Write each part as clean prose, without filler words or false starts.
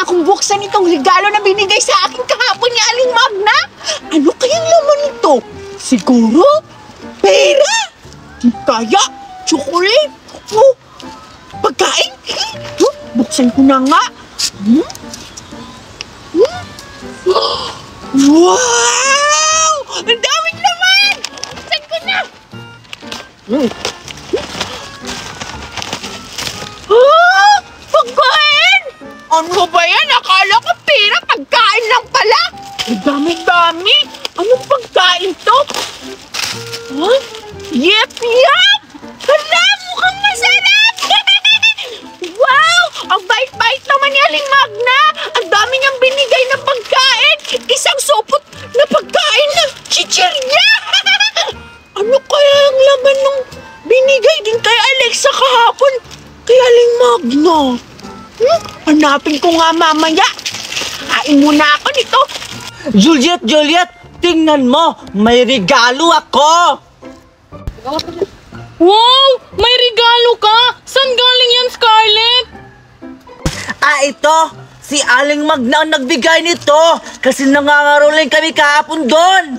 akong buksan itong regalo na binigay sa akin kahapon ni Aling Magna. Ano kayang laman nito? Siguro? Pera? Di kaya? Chocolate? Oh, pagkain? Buksan ko na nga. Wow! Ang daming laman! Buksan ko na! Pagkain! Ano ba yan? Akala ko pera, pagkain lang pala. Ang dami-dami. Anong pagkain to? Huh? Yep! Hala, mukhang masarap! Wow! Ang bait-bait naman ni Aling Magna. Ang dami niyang binigay na pagkain. Isang supot na pagkain ng chichirya. Ano kaya ang laman ng binigay din kay Alexa kahapon kay Aling Magna? Hanapin ko nga mamaya. Kain muna ako nito. Juliet, tingnan mo, may regalo ako. Wow! May regalo ka! Saan galing yan, Scarlett? Ito, si Aling Magna ang nagbigay nito kasi nangangaroling kami kahapon doon.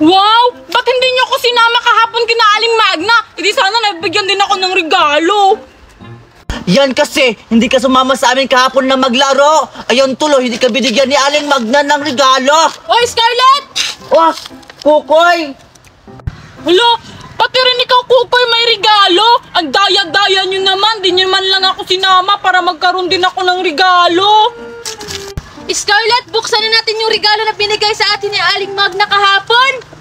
Wow! Ba't hindi niyo ako sinama kahapon kina Aling Magna? Hindi sana nabigyan din ako ng regalo. Yan kasi, hindi ka sumama sa amin kahapon na maglaro. Ayun tuloy, hindi ka binigyan ni Aling Magna ng regalo. Hoy, Scarlett! Wah, Kukoy! Hala, pati rin ikaw, Kukoy, may regalo. Ang daya-daya nyo naman. Di nyo man lang ako sinama para magkaroon din ako ng regalo. Scarlett, buksan na natin yung regalo na binigay sa atin ni Aling Magna kahapon.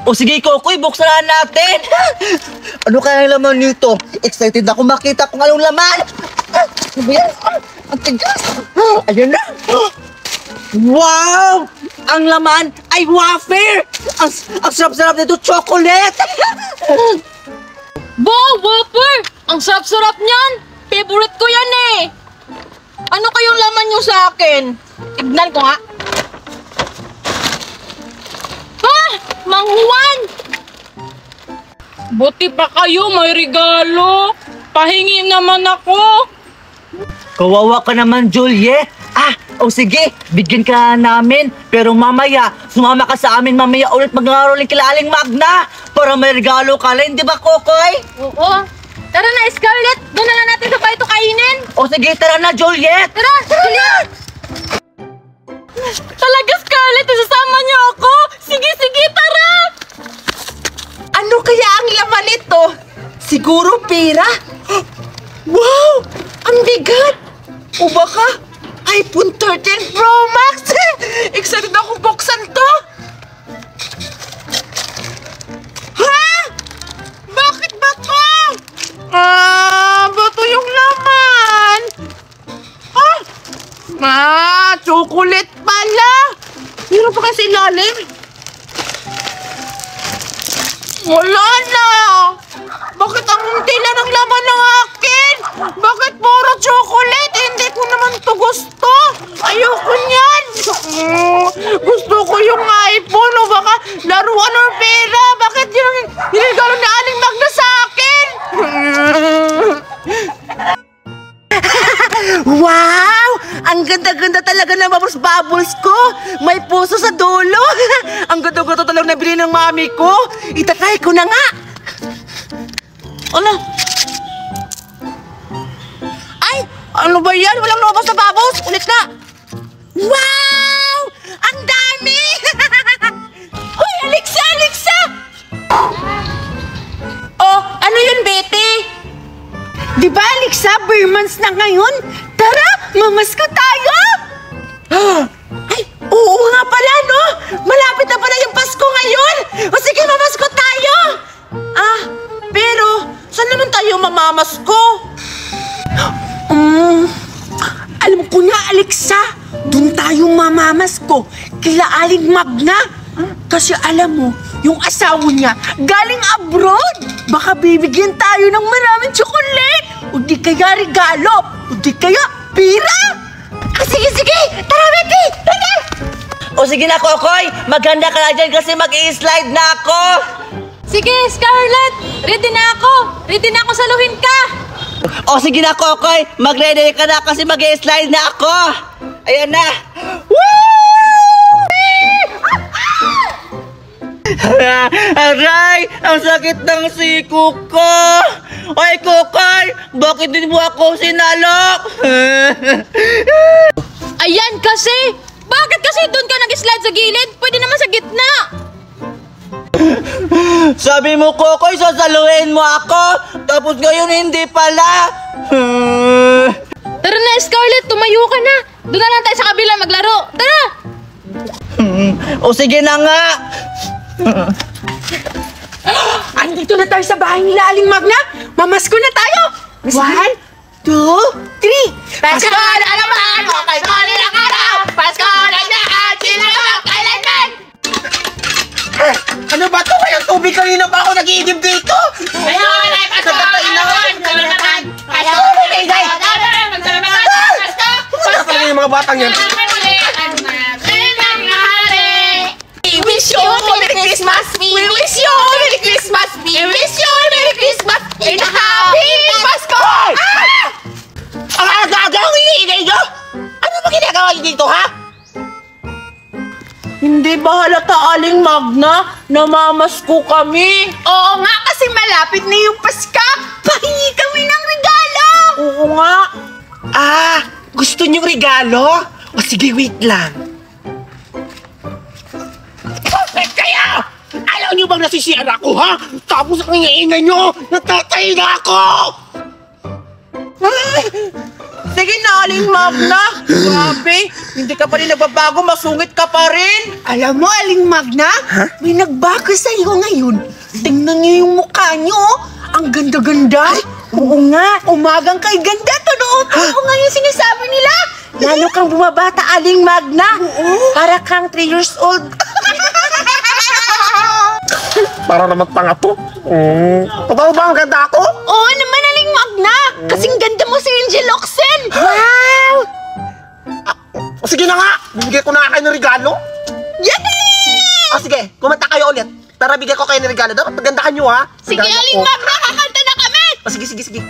O sige, Kukoy, buksan na natin. Ano kaya ang laman nito? Excited ako makita kung anong laman. Ano ba yan? Ang tigas. Ayan na. Wow! Ang laman ay wafer! Ang sarap-sarap nito, chocolate! Wow, wafer! Ang sarap-sarap niyan! Favorite ko yan eh! Ano kayong laman nyo sa akin? Tignan ko nga. Mang Juan! Buti pa kayo, may regalo. Pahingi naman ako. Kawawa ka naman, Juliet. O sige, bigyan ka namin. Pero mamaya, sumama ka sa amin mamaya ulit mag-aaroling kila Aling Magna para may regalo ka rin, di ba, Kukoy? Oo. Tara na, Scarlett. Doon na lang natin sa bahay ito kainin. O sige, tara na, Juliet. Tara, Juliet! Talaga, Scarlett, isasama niyo ako. Sige, tara. Ano kaya ang laman nito? Siguro pera? Wow! Ang bigat! O baka iPhone 13 Pro Max? Excited akong buksan to! Ha? Bakit ba to? Bato yung laman! Chocolate pala! Meron pa kasi ilalim? Wala na! Bakit ang tila ng laman ng akin? Bakit puro chocolate? Hindi ko naman to gusto! Ayoko niyan! Gusto ko yung iPhone o baka laruan or pera! Bakit yung hinigalo ni Aling Magna sa akin? Wow! Ang ganda-ganda talaga ng bubbles ko! May puso sa dulo! Ang ganda-ganda talaga na bilhin ng mami ko! Itatry ko na nga! Ano? Ay! Ano ba yan? Walang lumabas na bubbles! Ulit na! Wow! Ang dami! Hoy! Alexa! Oh! Ano yun, Betty? Di ba, Alexa? Bare months na ngayon? Tara! Mamasko tayo! Ay! Oo nga pala, no? Malapit na pala yung Pasko ngayon! O sige, mamasko tayo! Pero saan naman tayo mamamasko? Alam ko na, Alexa! Doon tayo mamamasko kila Aling Magna! Kasi alam mo, yung asawa niya galing abroad! Baka bibigyan tayo ng maraming chocolate! O di kaya regalo! O di kaya pira! Sige! Tara, Betty! Tara! O sige na, Kukoy, maghanda ka na dyan kasi mag-i-slide na ako. Sige, Scarlett. Ready na ako. Ready na ako saluhin ka. O sige na, Kokoy. Mag-ready ka na kasi mag-slide na ako. Ayan na. Aray! Ang sakit ng siko ko! Ay, Kokoy! Bakit din mo ako sinalok? Ayan kasi! Bakit kasi doon ka nag-slide sa gilid? Pwede naman sa gitna! Sabi mo, Kokoy, sasaluhin mo ako. Tapos ngayon hindi pala. Tara na, Scarlett! Tumayo ka na! Doon na lang tayo sa kabila maglaro! Tara! O sige na nga. Andito na tayo sa bahay nila, Aling Magna. Mamasko na tayo. 1, 2, 3. Pasko na naman! Pasko na ng araw! Pasko na lahat! Sino ang kailanman? Ano ba to? Kayang tubig kanina pa ako nag-iigib dito! Ayun ay Pasko! Nagkatayin na ako! Pasko! Pasko! Wala talaga yung mga batang yan! We wish you Merry Christmas! We wish you Merry Christmas! We wish you Merry Christmas! And a Happy Pasko! Ang aga-aga ang iingay nyo! Ano ba ginagawa nyo dito, ha? Hindi ba halata, Aling Magna? Namamasko kami. Oo nga, kasi malapit na yung Paska. Pahingi kami ng regalo. Oo nga. Ah, gusto nyo regalo? O sige, wait lang. Bakit kaya? Alam nyo bang nasisiyar ako, ha? Tapos ang iingay nyo, natatay na ako! Sige na, Aling Magna. Grabe, hindi ka pa rin nagbabago, masungit ka pa rin. Alam mo, Aling Magna, may nagbago sa iyo ngayon. Tingnan niyo yung mukha niyo, oh. Ang ganda-ganda. Oo nga, umagang kay ganda. Totoo nga yung sinasabi nila. Lalo kang bumabata, Aling Magna. Para kang 3 years old. Para naman tanga to. Totoo ba ang ganda ako? Oo naman, Aling Magna. Kasing ganda mo si Angel Oxen. Wow! O sige na nga, bibigay ko na kayo ng regalo. Yay! O sige, kumanta kayo ulit. Tara, bigay ko kayo ng regalo. Dapat magandahan nyo, ha? Sige, Regalo Aling ko. Magna, kakanta na kami. O sige.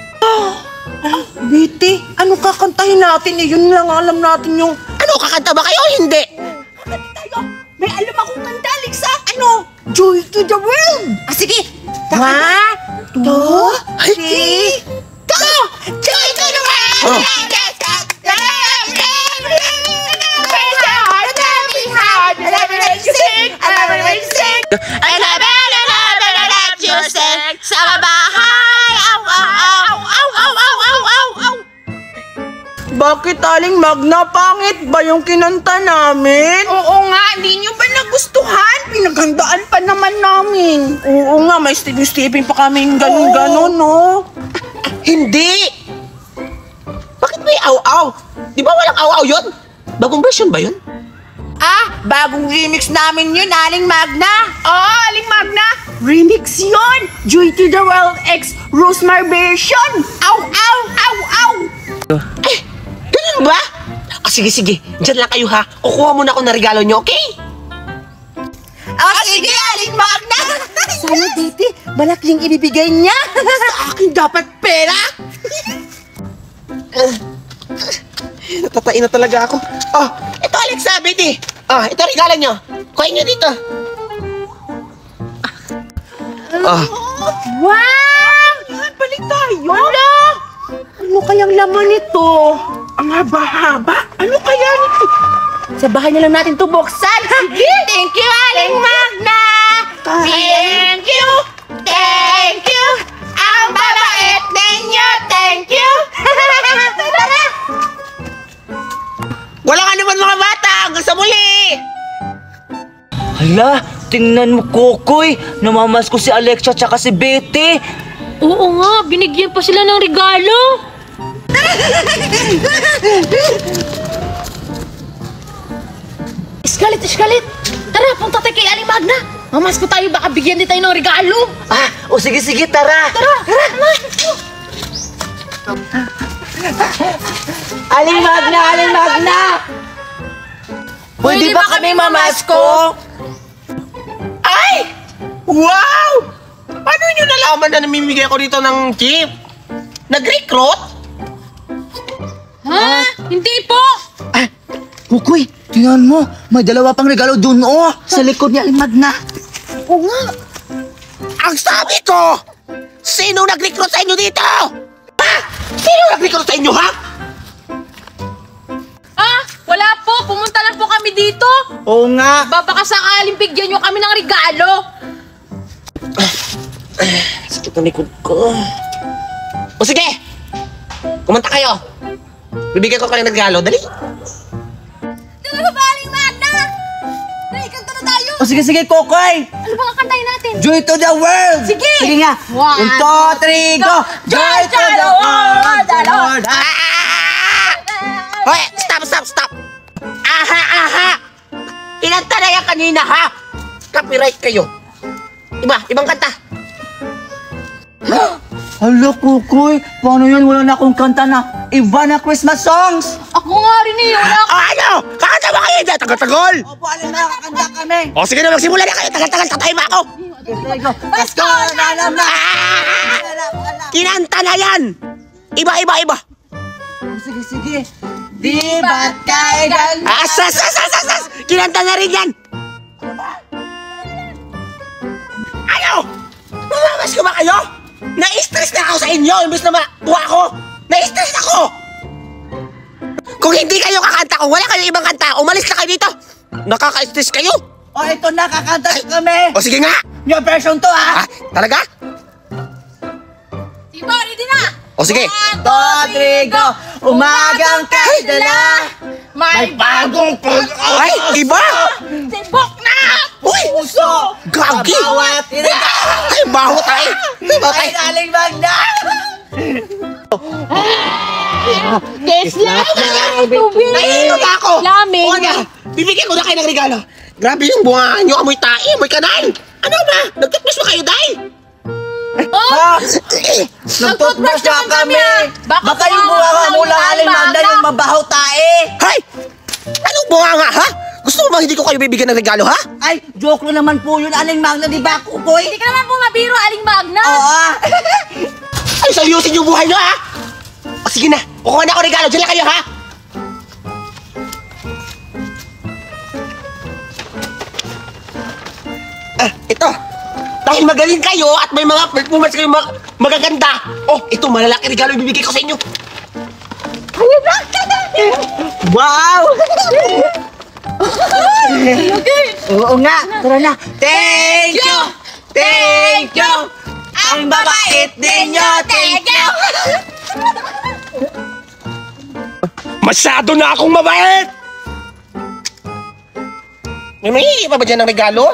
Betty, ano kakantahin natin? Yun lang alam natin yung... Ano, kakanta ba kayo o hindi? Kakanta tayo. May alam akong kanta, Alexa. Ano? Joy to the world. Ah, sige. 1, 2, 3, go! Joy to the world! Sa bahay! Aw, aw, aw, aw, aw, aw, aw, aw, aw! Bakit, Aling Magna? Pangit ba yung kinanta namin? Oo nga, hindi nyo ba nagustuhan? Pinaghandaan pa naman namin. Oo nga, may stepping pa kaming ganun-ganun, no? Hindi! Bakit may aw-aw? Di ba walang aw-aw yun? Bagong version ba yun? Ah, bagong remix namin yun, Aling Magna. Oo, Aling Magna. Remix yun. Joy to the World X Rosemar version. Aw, aw, aw, aw. Eh, ganun ba? Ah, sige. Diyan lang kayo, ha? Kukuha muna ako ng regalo nyo, okay? Oh, sige, Aling Magna. Sana, Betty, malaking inibigay niya. Sa akin dapat pera. Natatain na talaga ako. Oh, ito Alexa, Betty. Oh, ito regalo nyo. Kuhain nyo dito. Oh, Wow! Balik tayo. Wala. Ano kayang laman nito? Ang haba-haba. Ano kaya nito? Sa bahay na lang natin to buksan. Sige. Thank you, Aling Magna. Thank you. Thank you. Ang babait ninyo. Thank you. wala ka naman mga bata. Hanggang sa muli. Hala, tingnan mo, Kokoy. Namamas ko si Alexa tsaka si Betty. Oo nga, binigyan pa sila ng regalo. Scarlett! Tara, punta tayo kay Aling Magna. Mamasko tayo, baka bigyan din tayo ng regalo. Ah, o sige, tara. Aling Magna! Pwede ba kami mamasko? Ay! Wow! Paano nyo nalaman na namimigay ako dito ng chip? Nag-recruit? Ha? Hindi po! Ah, Kukoy, tingnan mo. May dalawa pang regalo dun, oh. Sa likod ni Aling Magna. Oo nga. Ang sabi ko, sino nag-recruit sa inyo dito? Ha? Sino nag-recruit sa inyo, ha? Ah, wala po. Pumunta lang po kami dito. Oo nga. Baka sakaling bigyan nyo kami ng regalo. Sakit ang likod ko. O sige, kumanta kayo. Bibigyan ko kayo ng regalo, dali. Talaga ba, Aling Magna? Naikanta na tayo. O sige, Kukoy. Ano ba kakantayin natin? Joy to the world! Sige! Sige nga! 1, 2, 3, go! Joy to the world! The Lord! Hoy, stop! Aha! Kinanta na yan kanina, ha? Copyright kayo. Ibang kanta. Hala, Kukoy! Paano yan? Wala na akong kanta na iba na Christmas songs! Ako nga rin eh. Wala O ano? Kakanta ba kayo dyan? Tagal-tagal! Opo, Aling Magna, kakanta kami! O sige na, magsimula na kayo. Tagal-tagal, tatay mo ako. Okay, go! Pasko na naman! Kinanta na yan! Iba. Sige. Di ba't kaigan? Asas! Kinanta na rin yan! Ano? Mamamas ko ba kayo? Na-stress na ako sa inyo imbes na matuwa ako. Na-stress ako! Kung hindi kayo kakanta, kung wala kayong ibang kanta, umalis na kayo dito. Nakaka-stress kayo. O, ito na, kakanta kami! O sige nga. New version to, ha? Ah, talaga? Diba, ready na? O sige. 1, 2, 3, go! Umagang kadala! May bagong Ay, iba! tibok na! Uy! puso! Gagi! Bawat regalo! Ay, baho tayo! Ay, Aling Magna! Tesla! Tubig! Naiinom na ako! Lamig! O nga, bibigyan ko na kayo ng regalo. Grabe yung bunga nyo, amoy tae, amoy kanal. Ano ba? Nag-toothbrush ba kayo, Day? Ha? Nag-toothbrush na kami! Baka yung bunga mo lang, Aling Magna, yung mabaho tae! Hay! Anong bunga nga, ha? Gusto mo ba hindi ko kayo bibigyan ng regalo, ha? Ay, joke lang naman po yun, Aling Magna, di ba, Kukoy? Hindi ka naman po mabiro, Aling Magna! Oo! Ay, sayusin yung buhay nyo, ha? O sige na, kukuha na ako regalo. Diyan lang kayo, ha? Ah, ito. Dahil magaling kayo at may mga performance kayo magaganda. Oh, ito, malalaki regalo ibibigay ko sa inyo. Wow! Oo nga, tara na. Thank you! Thank you! Ang babait ninyo, thank you! Masyado na akong mabait! May pa ba dyan ng regalo?